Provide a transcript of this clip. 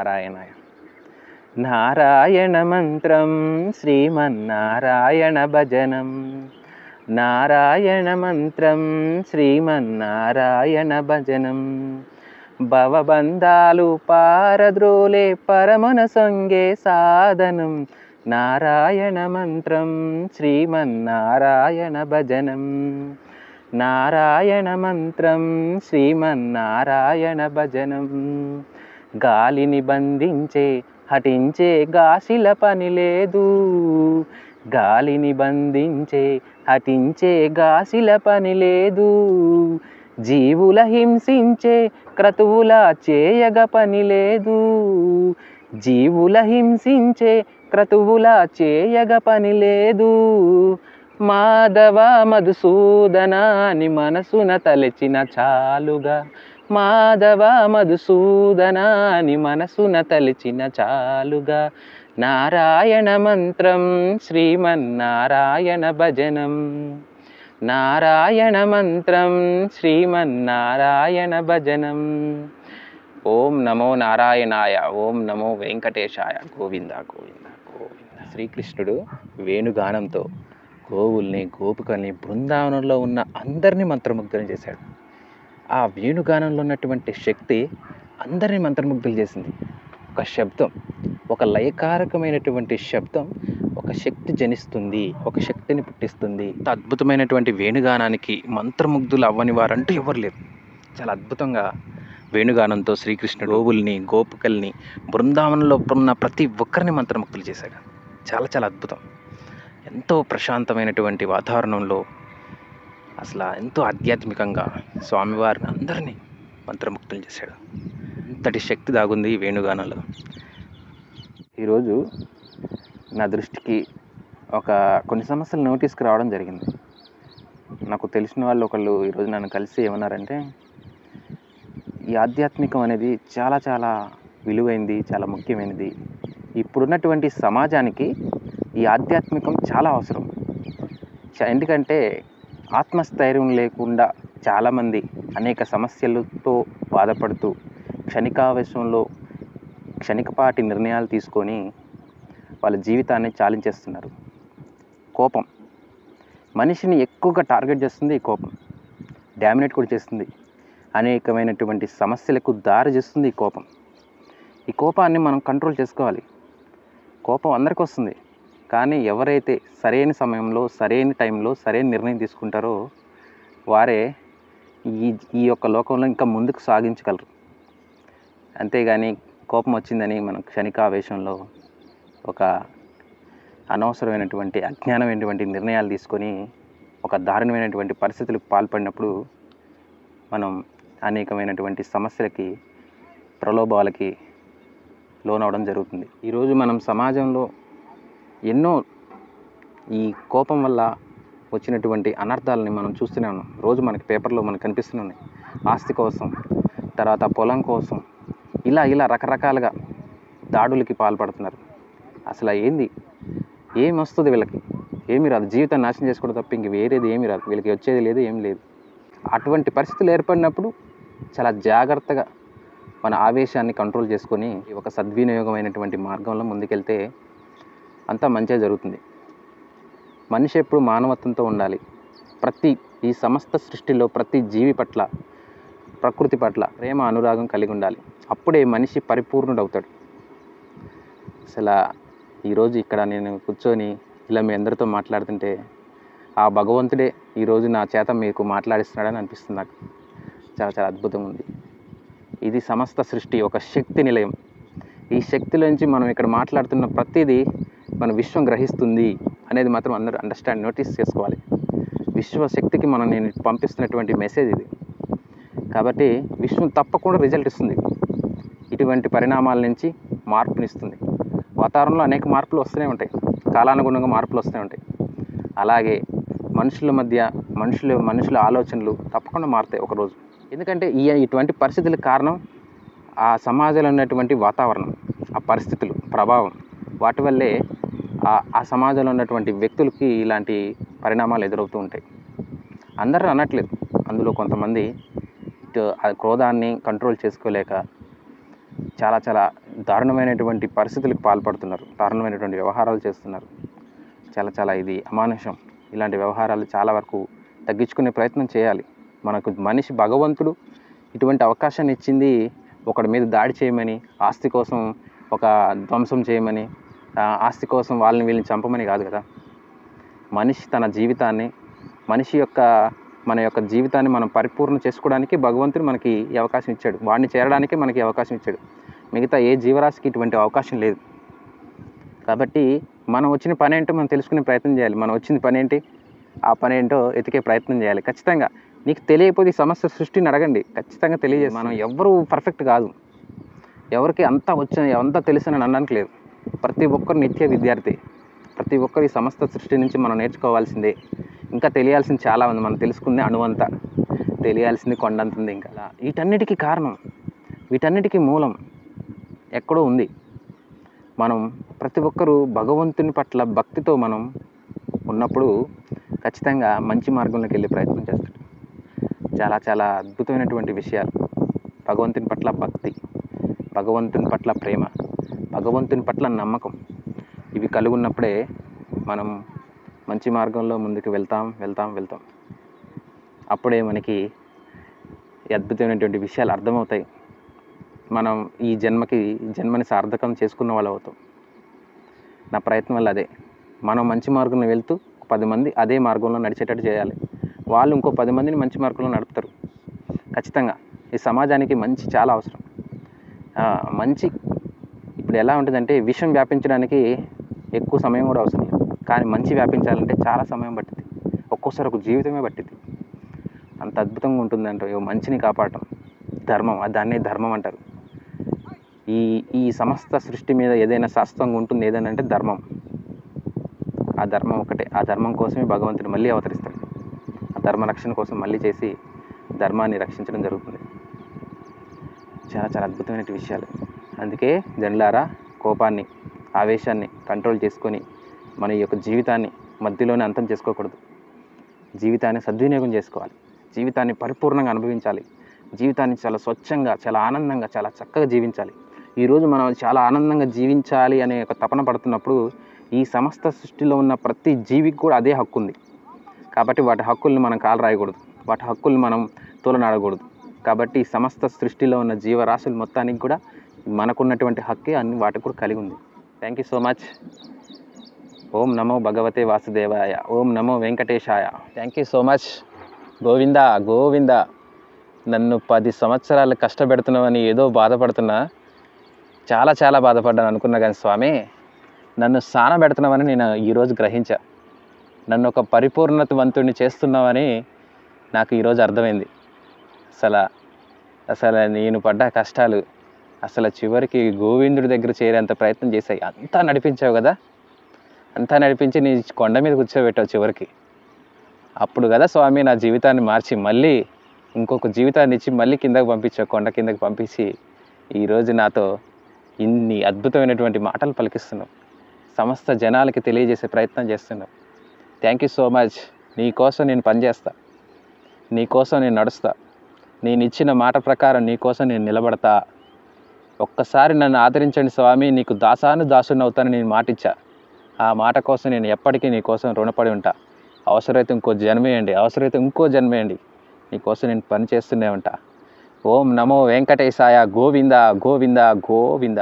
నారాయణాయ. నారాయణ మంత్రం శ్రీమన్నారాయణ భజనం. నారాయణ మంత్రం శ్రీమన్నారాయణ భజనం. భవబంధాలు పారద్రోలే పరమన సొంగే సాధనం. నారాయణ మంత్రం శ్రీమన్నారాయణ భజనం. నారాయణ మంత్రం శ్రీమన్నారాయణ భజనం. గాలిని బంధించే హఠించే గాసిల పని లేదు. గాలిని బంధించే హఠించే గాసిల పని లేదు. జీవుల హింసించే క్రతువుల చేయగ పని లేదు. జీవుల హింసించే క్రతువుల చేయగ పని లేదు. మాధవ మధుసూదన అని మనసున తలచిన చాలుగా. మాధవ మధుసూదన అని మనసున తలచిన చాలుగా. నారాయణ మంత్రం శ్రీమన్నారాయణ భజనం. నారాయణ మంత్రం శ్రీమన్నారాయణ భజనం. ఓం నమో నారాయణాయ. ఓం నమో వెంకటేశాయ. గోవింద గోవింద గోవింద. శ్రీకృష్ణుడు వేణుగానంతో గోవుల్ని గోపికల్ని బృందావనంలో ఉన్న అందరినీ మంత్రముగ్ధులు చేశాడు. ఆ వేణుగానంలో ఉన్నటువంటి శక్తి అందరినీ మంత్రముగ్ధులు చేసింది. ఒక శబ్దం, ఒక లయకారకమైనటువంటి శబ్దం ఒక శక్తి జనిస్తుంది, ఒక శక్తిని పుట్టిస్తుంది. అద్భుతమైనటువంటి వేణుగానానికి మంత్రముగ్ధులు అవ్వని వారంటూ ఎవరు లేరు. చాలా అద్భుతంగా వేణుగానంతో శ్రీకృష్ణుడు గోవుల్ని గోపికల్ని బృందావనంలో ఉన్న ప్రతి ఒక్కరిని మంత్రముగ్ధులు చేశాడు. చాలా చాలా అద్భుతం. ఎంతో ప్రశాంతమైనటువంటి వాతావరణంలో అసలు ఎంతో ఆధ్యాత్మికంగా స్వామివారిని అందరినీ మంత్రముగ్ధులు చేశాడు. ఇంతటి శక్తి దాగుంది ఈ వేణుగానంలో. ఈరోజు నా దృష్టికి కొన్ని సమస్యలు నోటీస్కి రావడం జరిగింది. నాకు తెలిసిన వాళ్ళు ఒకళ్ళు ఈరోజు నన్ను కలిసి ఏమన్నారంటే, ఈ ఆధ్యాత్మికం అనేది చాలా చాలా విలువైంది, చాలా ముఖ్యమైనది. ఇప్పుడున్నటువంటి సమాజానికి ఈ ఆధ్యాత్మికం చాలా అవసరం. ఎందుకంటే ఆత్మస్థైర్యం లేకుండా చాలామంది అనేక సమస్యలతో బాధపడుతూ క్షణికావేశంలో క్షణికపాటి నిర్ణయాలు తీసుకొని వాళ్ళ జీవితాన్ని చాలించేస్తున్నారు. కోపం మనిషిని ఎక్కువగా టార్గెట్ చేస్తుంది. ఈ కోపం డామినేట్ కూడా చేస్తుంది. అనేకమైనటువంటి సమస్యలకు దారి చేస్తుంది ఈ కోపం. ఈ కోపాన్ని మనం కంట్రోల్ చేసుకోవాలి. కోపం అందరికీ వస్తుంది, కానీ ఎవరైతే సరైన సమయంలో సరైన టైంలో సరైన నిర్ణయం తీసుకుంటారో వారే ఈ యొక్క లోకంలో ఇంకా ముందుకు సాగించగలరు. అంతేగాని కోపం వచ్చిందని మనం క్షణికావేశంలో ఒక అనవసరమైనటువంటి అజ్ఞానమైనటువంటి నిర్ణయాలు తీసుకొని ఒక దారుణమైనటువంటి పరిస్థితులకు పాల్పడినప్పుడు మనం అనేకమైనటువంటి సమస్యలకి ప్రలోభాలకి లోనవడం జరుగుతుంది. ఈరోజు మనం సమాజంలో ఎన్నో ఈ కోపం వల్ల వచ్చినటువంటి అనర్థాలని మనం చూస్తూనే ఉన్నాం. రోజు మనకి పేపర్లో మనకు కనిపిస్తూనే ఉన్నాయి. ఆస్తి కోసం, తర్వాత పొలం కోసం, ఇలా రకరకాలుగా దాడులకి పాల్పడుతున్నారు. అసలు ఏమి వస్తుంది వీళ్ళకి? ఏమీ రాదు. జీవితాన్ని నాశనం చేసుకోవడం తప్ప ఇంక వేరేది ఏమీ రాదు. వీళ్ళకి వచ్చేది లేదు, ఏం లేదు. అటువంటి పరిస్థితులు ఏర్పడినప్పుడు చాలా జాగ్రత్తగా మన ఆవేశాన్ని కంట్రోల్ చేసుకొని ఒక సద్వినియోగమైనటువంటి మార్గంలో ముందుకెళ్తే అంతా మంచిగా జరుగుతుంది. మనిషి ఎప్పుడు మానవత్వంతో ఉండాలి. ఈ సమస్త సృష్టిలో ప్రతి జీవి పట్ల, ప్రకృతి పట్ల ప్రేమ అనురాగం కలిగి ఉండాలి. అప్పుడే మనిషి పరిపూర్ణుడు అవుతాడు. అసలు ఈరోజు ఇక్కడ నేను కూర్చొని ఇలా మీ అందరితో మాట్లాడుతుంటే ఆ భగవంతుడే ఈరోజు నా చేత మీకు మాట్లాడిస్తున్నాడని అనిపిస్తుంది నాకు. చాలా చాలా అద్భుతంగా ఉంది. ఇది సమస్త సృష్టి ఒక శక్తి నిలయం. ఈ శక్తిలోంచి మనం ఇక్కడ మాట్లాడుతున్న ప్రతిదీ మన విశ్వం గ్రహిస్తుంది అనేది మాత్రం అందరూ నోటీస్ చేసుకోవాలి. విశ్వశక్తికి నేను పంపిస్తున్నటువంటి మెసేజ్ ఇది. కాబట్టి విశ్వం తప్పకుండా రిజల్ట్ ఇస్తుంది. ఇటువంటి పరిణామాల నుంచి మార్పునిస్తుంది. వాతావరణంలో అనేక మార్పులు వస్తూనే ఉంటాయి, కాలానుగుణంగా మార్పులు వస్తూనే ఉంటాయి. అలాగే మనుషుల మధ్య మనుషుల ఆలోచనలు తప్పకుండా మారుతాయి ఒకరోజు. ఎందుకంటే ఇటువంటి పరిస్థితులకు కారణం ఆ సమాజంలో ఉన్నటువంటి వాతావరణం, ఆ పరిస్థితులు ప్రభావం, వాటి వల్లే ఆ సమాజంలో ఉన్నటువంటి వ్యక్తులకి ఇలాంటి పరిణామాలు ఎదురవుతూ ఉంటాయి. అందరూ అనట్లేదు, అందులో కొంతమంది క్రోధాన్ని కంట్రోల్ చేసుకోలేక చాలా చాలా దారుణమైనటువంటి పరిస్థితులకు పాల్పడుతున్నారు, దారుణమైనటువంటి వ్యవహారాలు చేస్తున్నారు. చాలా ఇది అమానుషం. ఇలాంటి వ్యవహారాలు చాలా వరకు తగ్గించుకునే ప్రయత్నం చేయాలి. మనకు భగవంతుడు ఇటువంటి అవకాశాన్ని ఇచ్చింది ఒకడి మీద దాడి చేయమని, ఆస్తి కోసం ఒక ధ్వంసం చేయమని, ఆస్తి కోసం వాళ్ళని వీళ్ళని చంపమని కాదు కదా. మనిషి తన జీవితాన్ని, మన యొక్క జీవితాన్ని మనం పరిపూర్ణ చేసుకోవడానికి భగవంతుడు మనకి ఈ అవకాశం ఇచ్చాడు. వాడిని చేరడానికి మనకి అవకాశం ఇచ్చాడు. మిగతా ఏ జీవరాశికి ఇటువంటి అవకాశం లేదు. కాబట్టి మనం వచ్చిన పని ఏంటో మనం తెలుసుకునే ప్రయత్నం చేయాలి. మనం వచ్చిన పని ఏంటి, ఆ పని ఏంటో ఎతికే ప్రయత్నం చేయాలి. ఖచ్చితంగా నీకు తెలియకపోతే ఈ సమస్య సృష్టిని అడగండి, ఖచ్చితంగా తెలియజేసి. మనం ఎవరు పర్ఫెక్ట్ కాదు, ఎవరికి అంతా తెలుసని అనడానికి లేదు. ప్రతి ఒక్కరు నిత్య విద్యార్థి. ప్రతి ఒక్కరు ఈ సమస్త సృష్టి నుంచి మనం నేర్చుకోవాల్సిందే. ఇంకా తెలియాల్సింది చాలా ఉంది. మనం తెలుసుకుందే అణువంతా, తెలియాల్సింది కొండంత ఉంది. ఇంకా వీటన్నిటికీ కారణం, వీటన్నిటికీ మూలం ఎక్కడో ఉంది. మనం ప్రతి ఒక్కరూ భగవంతుని పట్ల భక్తితో మనం ఉన్నప్పుడు ఖచ్చితంగా మంచి మార్గంలోకి వెళ్ళే ప్రయత్నం చేస్తాడు. చాలా అద్భుతమైనటువంటి విషయాలు. భగవంతుని పట్ల భక్తి, భగవంతుని పట్ల ప్రేమ, భగవంతుని పట్ల నమ్మకం, ఇవి కలిగి ఉన్నప్పుడే మనం మంచి మార్గంలో ముందుకు వెళ్తాం. అప్పుడే మనకి అద్భుతమైనటువంటి విషయాలు అర్థమవుతాయి. మనం ఈ జన్మని సార్థకం చేసుకున్న వాళ్ళు అవుతాం. నా ప్రయత్నం వల్ల అదే. మనం మంచి మార్గంలో వెళ్తూ 10 మంది అదే మార్గంలో నడిచేటట్టు చేయాలి. వాళ్ళు ఇంకో 10 మందిని మంచి మార్గంలో నడుపుతారు. ఖచ్చితంగా ఈ సమాజానికి మంచి చాలా అవసరం. మంచి ఇప్పుడు ఎలా ఉంటుందంటే, విషం వ్యాపించడానికి ఎక్కువ సమయం కూడా అవసరం లేదు, కానీ మంచి వ్యాపించాలంటే చాలా సమయం పట్టింది. ఒక్కోసారి ఒక జీవితమే పట్టింది. అంత అద్భుతంగా ఉంటుందంటే మంచిని కాపాడటం ధర్మం. దాన్నే ధర్మం అంటారు. ఈ సమస్త సృష్టి మీద ఏదైనా శాశ్వతంగా ఉంటుంది ఏదైనా అంటే ధర్మం. ఆ ధర్మం ఒకటే. ఆ ధర్మం కోసమే భగవంతుడు మళ్ళీ అవతరిస్తాడు. ఆ ధర్మ రక్షణ కోసం మళ్ళీ చేసి ధర్మాన్ని రక్షించడం జరుగుతుంది. చాలా అద్భుతమైన విషయాలు. అందుకే జనులారా, కోపాన్ని, ఆవేశాన్ని కంట్రోల్ చేసుకొని మన యొక్క జీవితాన్ని మధ్యలోనే అంతం చేసుకోకూడదు. జీవితాన్ని సద్వినియోగం చేసుకోవాలి. జీవితాన్ని పరిపూర్ణంగా అనుభవించాలి. జీవితాన్ని చాలా స్వచ్ఛంగా, చాలా ఆనందంగా, చాలా చక్కగా జీవించాలి. ఈరోజు మనం చాలా ఆనందంగా జీవించాలి అనే ఒక తపన పడుతున్నప్పుడు ఈ సమస్త సృష్టిలో ఉన్న ప్రతి జీవికి కూడా అదే హక్కు ఉంది. కాబట్టి వాటి హక్కుల్ని మనం కాలు రాయకూడదు, వాటి హక్కుల్ని మనం తోలనాడకూడదు. కాబట్టి ఈ సమస్త సృష్టిలో ఉన్న జీవరాశులు మొత్తానికి కూడా మనకున్నటువంటి హక్కే అన్ని వాటికి కూడా కలిగి ఉంది. Thank you so much. ఓం నమో భగవతే వాసుదేవాయ. ఓం నమో వెంకటేశాయ. Thank you so much. Govinda. నన్ను 10 సంవత్సరాలు కష్టపెడుతున్నావని ఏదో బాధపడుతున్నా, చాలా బాధపడ్డాను అనుకున్నా. కానీ స్వామి, నన్ను సానబెడుతున్నావని నేను ఈరోజు గ్రహించా. నన్ను ఒక పరిపూర్ణతవంతుడిని చేస్తున్నావని నాకు ఈరోజు అర్థమైంది. అసలు నేను పడ్డ కష్టాలు అసలు చివరికి గోవిందుడి దగ్గర చేరేంత ప్రయత్నం చేశాయి. అంతా నడిపించావు కదా, అంతా నడిపించి నీ కొండ మీద కూర్చోబెట్టావు చివరికి. అప్పుడు కదా స్వామి నా జీవితాన్ని మార్చి మళ్ళీ ఇంకొక జీవితాన్ని ఇచ్చి మళ్ళీ కిందకు పంపించావు, కొండ కిందకి పంపించి ఈరోజు నాతో ఇన్ని అద్భుతమైనటువంటి మాటలు పలికిస్తున్నావు. సమస్త జనాలకి తెలియజేసే ప్రయత్నం చేస్తున్నావు. Thank you so much. నీ కోసం నేను పనిచేస్తా, నీ కోసం నేను నడుస్తా, నేను ఇచ్చిన మాట ప్రకారం నీ కోసం నేను నిలబడతా. ఒక్కసారి నన్ను ఆదరించండి స్వామి, నీకు దాసుని అవుతానని నేను మాటిచ్చా. ఆ మాట కోసం నేను ఎప్పటికీ నీ కోసం రుణపడి ఉంటా. అవసరమైతే ఇంకో జన్మేయండి, నీ కోసం నేను పని చేస్తూనే ఉంటా. ఓం నమో వెంకటేశాయ. గోవింద.